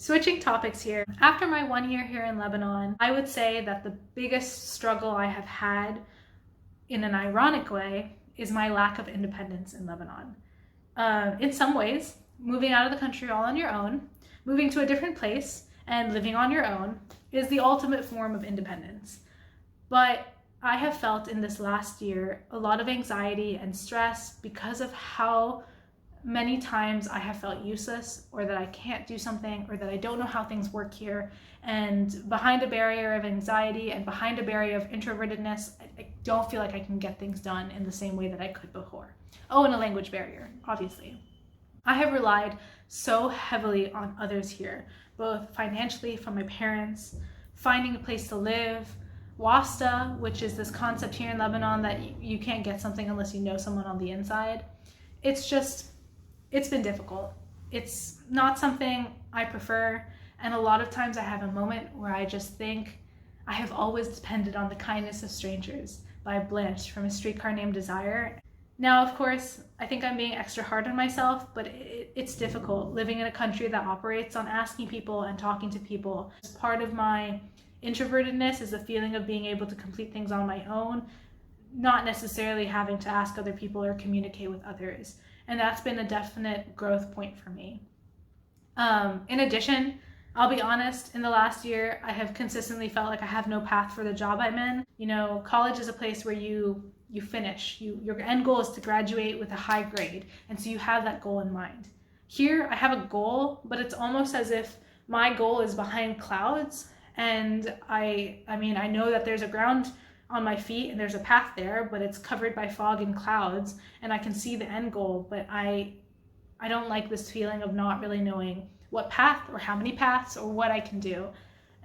Switching topics here. After my 1 year here in Lebanon, I would say that the biggest struggle I have had, in an ironic way, is my lack of independence in Lebanon. In some ways, moving out of the country all on your own, moving to a different place, and living on your own is the ultimate form of independence. But I have felt in this last year a lot of anxiety and stress because of how many times I have felt useless, or that I can't do something, or that I don't know how things work here. And behind a barrier of anxiety and behind a barrier of introvertedness, I don't feel like I can get things done in the same way that I could before. Oh, and a language barrier, obviously. I have relied so heavily on others here, both financially from my parents, finding a place to live, wasta, which is this concept here in Lebanon that you can't get something unless you know someone on the inside. It's been difficult. It's not something I prefer, and a lot of times I have a moment where I just think I have always depended on the kindness of strangers by Blanche from A Streetcar Named Desire. Now, of course, I think I'm being extra hard on myself, but it's difficult living in a country that operates on asking people and talking to people. Part of my introvertedness is the feeling of being able to complete things on my own, not necessarily having to ask other people or communicate with others. And that's been a definite growth point for me. In addition, I'll be honest, in the last year, I have consistently felt like I have no path for the job I'm in. You know, college is a place where you finish. Your end goal is to graduate with a high grade. And so you have that goal in mind. Here, I have a goal, but it's almost as if my goal is behind clouds. And I know that there's a ground on my feet and there's a path there, but it's covered by fog and clouds, and I can see the end goal, but I don't like this feeling of not really knowing what path or how many paths or what I can do,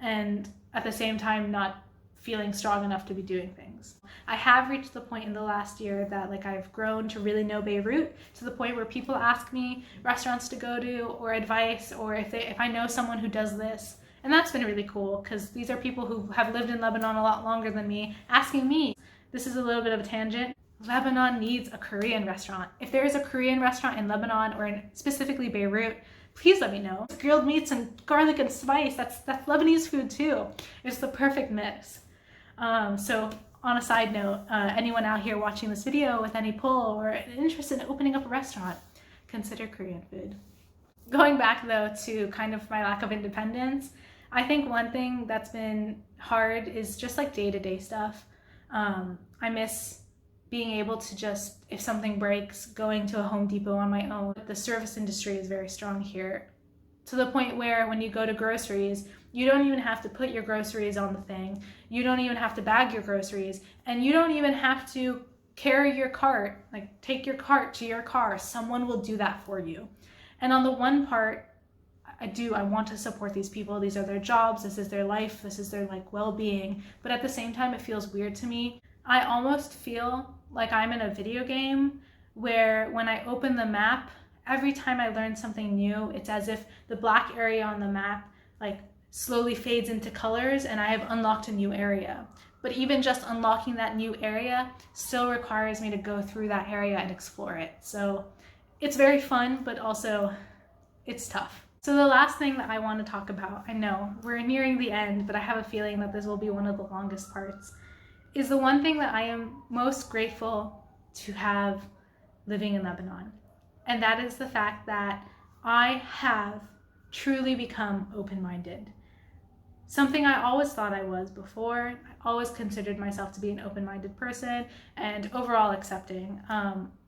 and at the same time not feeling strong enough to be doing things. I have reached the point in the last year that I've grown to really know Beirut, to the point where people ask me restaurants to go to or advice, or if I know someone who does this. And that's been really cool, because these are people who have lived in Lebanon a lot longer than me asking me. This is a little bit of a tangent. Lebanon needs a Korean restaurant. If there is a Korean restaurant in Lebanon, or in specifically Beirut, please let me know. Grilled meats and garlic and spice, that's Lebanese food too. It's the perfect mix. So on a side note, anyone out here watching this video with any pull or interest in opening up a restaurant, consider Korean food. Going back though to kind of my lack of independence, I think one thing that's been hard is just day-to-day stuff. I miss being able to just, if something breaks, going to a Home Depot on my own. The service industry is very strong here, to the point where when you go to groceries, you don't even have to put your groceries on the thing. You don't even have to bag your groceries, and you don't even have to carry your cart, take your cart to your car. Someone will do that for you. And on the one part, I want to support these people. These are their jobs. This is their life. This is their well-being. But at the same time, it feels weird to me. I almost feel like I'm in a video game where when I open the map, every time I learn something new, it's as if the black area on the map slowly fades into colors and I have unlocked a new area. But even just unlocking that new area still requires me to go through that area and explore it. So it's very fun, but also it's tough. So the last thing that I want to talk about, I know we're nearing the end, but I have a feeling that this will be one of the longest parts, is the one thing that I am most grateful to have living in Lebanon. And that is the fact that I have truly become open-minded. Something I always thought I was before. I always considered myself to be an open-minded person and overall accepting.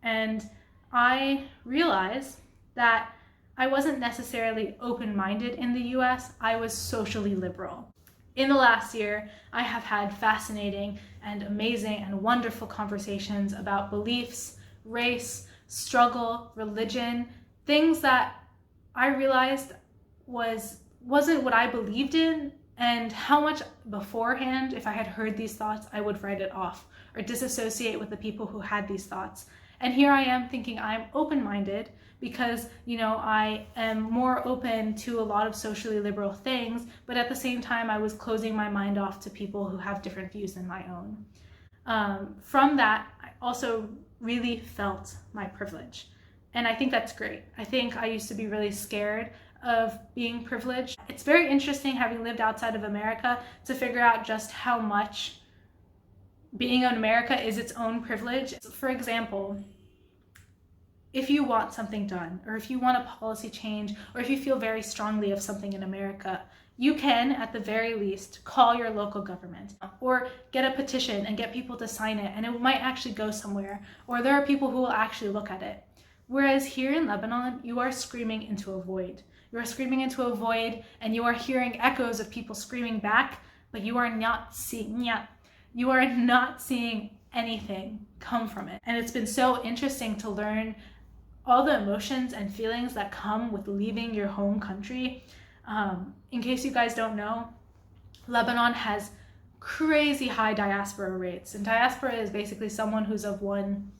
And I realized that I wasn't necessarily open-minded in the US, I was socially liberal. In the last year, I have had fascinating and amazing and wonderful conversations about beliefs, race, struggle, religion, things that I realized wasn't what I believed in, and how much beforehand, if I had heard these thoughts, I would write it off or disassociate with the people who had these thoughts. And here I am thinking I'm open-minded because, I am more open to a lot of socially liberal things, but at the same time, I was closing my mind off to people who have different views than my own. From that, I also really felt my privilege. And I think that's great. I think I used to be really scared of being privileged. It's very interesting, having lived outside of America, to figure out just how much being in America is its own privilege. For example, if you want something done, or if you want a policy change, or if you feel very strongly of something in America, you can, at the very least, call your local government or get a petition and get people to sign it, and it might actually go somewhere, or there are people who will actually look at it. Whereas here in Lebanon, you are screaming into a void. You are screaming into a void, and you are hearing echoes of people screaming back, but you are not seeing anything come from it. And it's been so interesting to learn all the emotions and feelings that come with leaving your home country. In case you guys don't know, Lebanon has crazy high diaspora rates. And diaspora is basically someone who's of one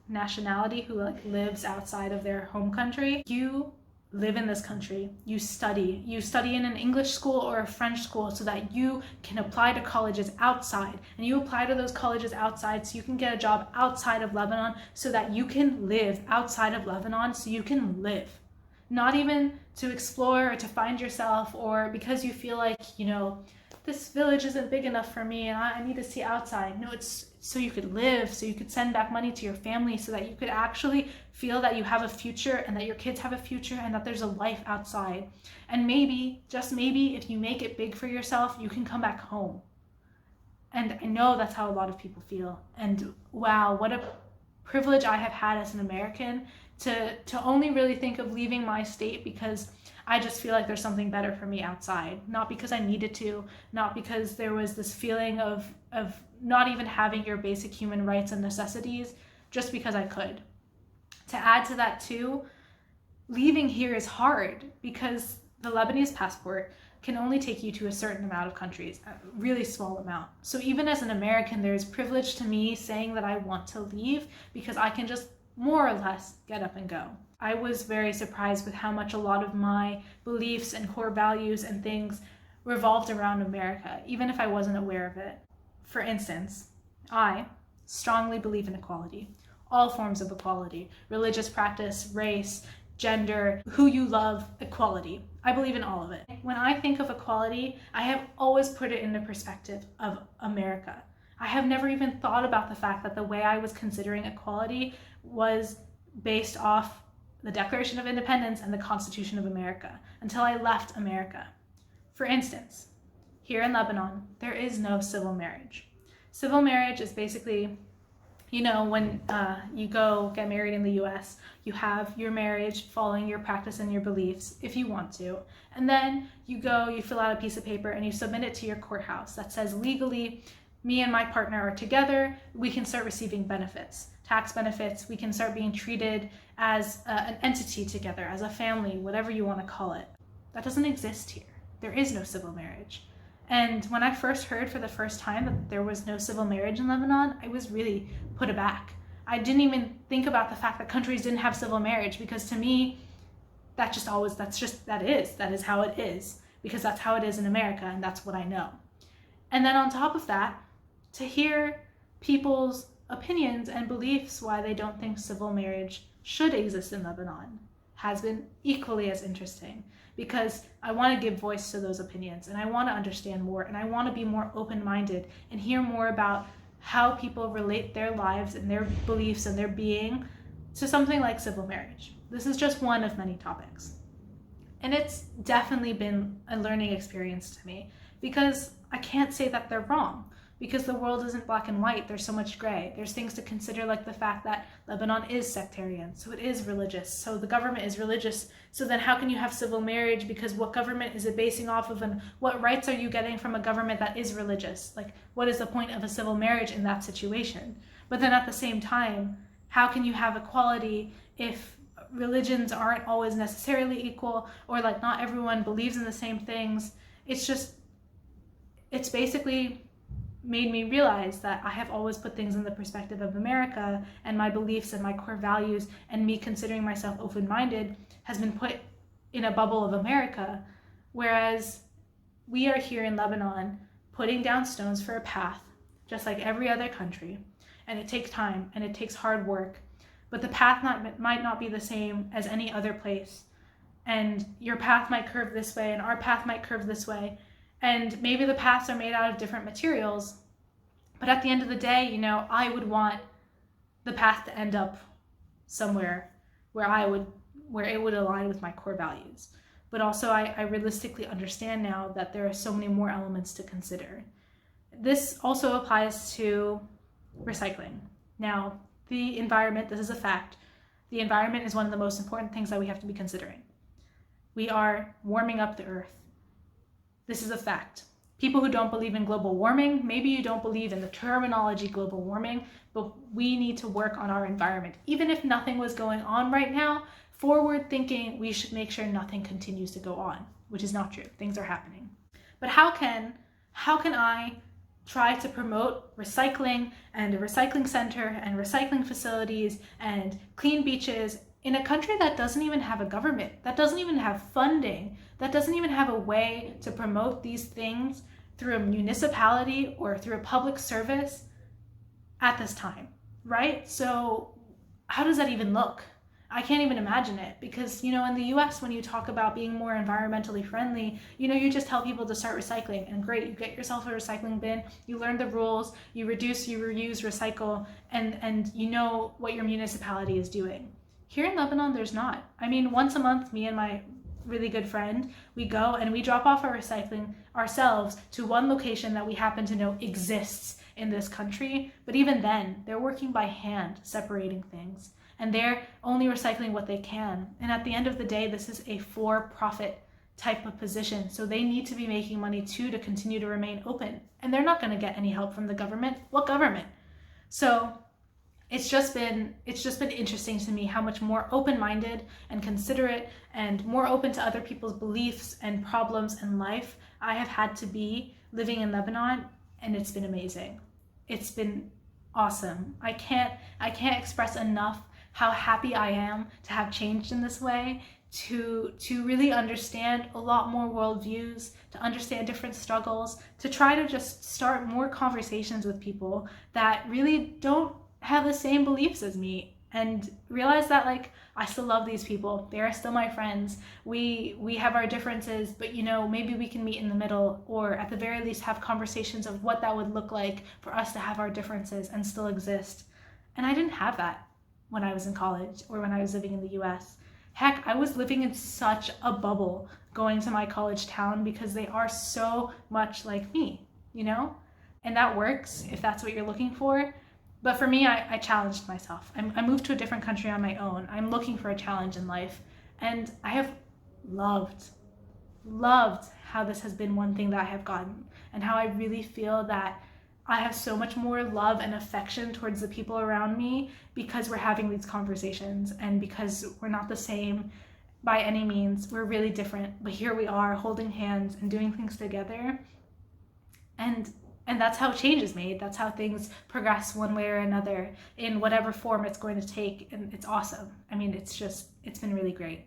nationality who lives outside of their home country. You live in this country, you study in an English school or a French school so that you can apply to colleges outside, and you apply to those colleges outside so you can get a job outside of Lebanon, so that you can live outside of Lebanon, so you can live. Not even to explore or to find yourself, or because you feel like, this village isn't big enough for me and I need to see outside. No, it's so you could live, so you could send back money to your family, so that you could actually feel that you have a future and that your kids have a future and that there's a life outside. And maybe, just maybe, if you make it big for yourself, you can come back home. And I know that's how a lot of people feel. And wow, what a privilege I have had as an American to only really think of leaving my state because I just feel like there's something better for me outside. Not because I needed to, not because there was this feeling of not even having your basic human rights and necessities, just because I could. To add to that too, leaving here is hard because the Lebanese passport can only take you to a certain amount of countries, a really small amount. So even as an American, there's privilege to me saying that I want to leave because I can just more or less get up and go. I was very surprised with how much a lot of my beliefs and core values and things revolved around America, even if I wasn't aware of it. For instance, I strongly believe in equality, all forms of equality, religious practice, race, gender, who you love, equality. I believe in all of it. When I think of equality, I have always put it in the perspective of America. I have never even thought about the fact that the way I was considering equality was based off the Declaration of Independence and the Constitution of America until I left America. For instance, here in Lebanon, there is no civil marriage. Civil marriage is basically, when you go get married in the US, you have your marriage following your practice and your beliefs if you want to. And then you fill out a piece of paper and you submit it to your courthouse that says legally, me and my partner are together, we can start receiving benefits, tax benefits, we can start being treated as an entity together, as a family, whatever you want to call it. That doesn't exist here. There is no civil marriage. And when I first heard for the first time that there was no civil marriage in Lebanon, I was really put aback. I didn't even think about the fact that countries didn't have civil marriage, because to me, that is how it is, because that's how it is in America, and that's what I know. And then on top of that, to hear people's opinions and beliefs why they don't think civil marriage should exist in Lebanon has been equally as interesting, because I want to give voice to those opinions and I want to understand more and I want to be more open-minded and hear more about how people relate their lives and their beliefs and their being to something like civil marriage. This is just one of many topics. And it's definitely been a learning experience to me, because I can't say that they're wrong, because the world isn't black and white. There's so much gray. There's things to consider, like the fact that Lebanon is sectarian, so it is religious, so the government is religious. So then how can you have civil marriage? Because what government is it basing off of, and what rights are you getting from a government that is religious? Like, what is the point of a civil marriage in that situation? But then at the same time, how can you have equality if religions aren't always necessarily equal, or like not everyone believes in the same things? It's basically made me realize that I have always put things in the perspective of America, and my beliefs and my core values and me considering myself open-minded has been put in a bubble of America, whereas we are here in Lebanon putting down stones for a path, just like every other country, and it takes time and it takes hard work, but the path might not be the same as any other place, and your path might curve this way and our path might curve this way. And maybe the paths are made out of different materials. But at the end of the day, you know, I would want the path to end up somewhere where it would align with my core values. But also I realistically understand now that there are so many more elements to consider. This also applies to recycling. Now, the environment, this is a fact, the environment is one of the most important things that we have to be considering. We are warming up the earth. This is a fact. People who don't believe in global warming, maybe you don't believe in the terminology global warming, but we need to work on our environment. Even if nothing was going on right now, forward thinking, we should make sure nothing continues to go on, which is not true. Things are happening. But how can I try to promote recycling and a recycling center and recycling facilities and clean beaches in a country that doesn't even have a government, that doesn't even have funding, that doesn't even have a way to promote these things through a municipality or through a public service at this time, right? So how does that even look? I can't even imagine it, because, you know, in the US, when you talk about being more environmentally friendly, you know, you just tell people to start recycling, and great, you get yourself a recycling bin, you learn the rules, you reduce, you reuse, recycle, and you know what your municipality is doing. Here in Lebanon, there's not. I mean, once a month, me and my really good friend, we go and we drop off our recycling ourselves to one location that we happen to know exists in this country. But even then, they're working by hand, separating things. And they're only recycling what they can. And at the end of the day, this is a for-profit type of position. So they need to be making money too to continue to remain open. And they're not going to get any help from the government. What government? So it's just been interesting to me how much more open-minded and considerate and more open to other people's beliefs and problems in life I have had to be living in Lebanon, and it's been amazing. It's been awesome. I can't express enough how happy I am to have changed in this way, to really understand a lot more worldviews, to understand different struggles, to try to just start more conversations with people that really don't have the same beliefs as me, and realize that, like, I still love these people. They are still my friends. We have our differences, but, you know, maybe we can meet in the middle, or at the very least have conversations of what that would look like for us to have our differences and still exist. And I didn't have that when I was in college or when I was living in the US. Heck, I was living in such a bubble going to my college town because they are so much like me, you know? And that works if that's what you're looking for. But for me, I challenged myself. I moved to a different country on my own. I'm looking for a challenge in life. And I have loved how this has been one thing that I have gotten, and how I really feel that I have so much more love and affection towards the people around me because we're having these conversations, and because we're not the same by any means. We're really different, but here we are holding hands and doing things together. And that's how change is made. That's how things progress one way or another in whatever form it's going to take. And it's awesome. I mean, it's been really great.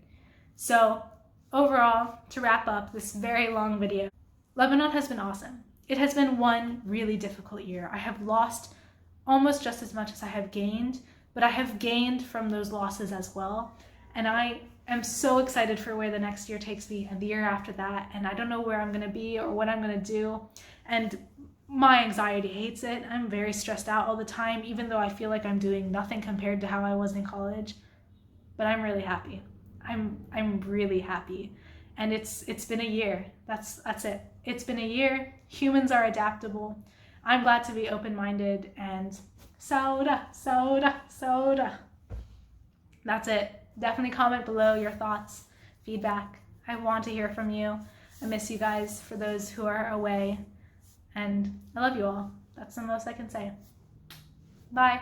So overall, to wrap up this very long video, Lebanon has been awesome. It has been one really difficult year. I have lost almost just as much as I have gained, but I have gained from those losses as well. And I am so excited for where the next year takes me, and the year after that. And I don't know where I'm going to be or what I'm going to do. And my anxiety hates it. I'm very stressed out all the time, even though I feel like I'm doing nothing compared to how I was in college. But I'm really happy. I'm really happy. And it's been a year. That's it. It's been a year. Humans are adaptable. I'm glad to be open-minded, and soda. That's it. Definitely comment below your thoughts, feedback. I want to hear from you. I miss you guys, for those who are away. And I love you all. That's the most I can say. Bye.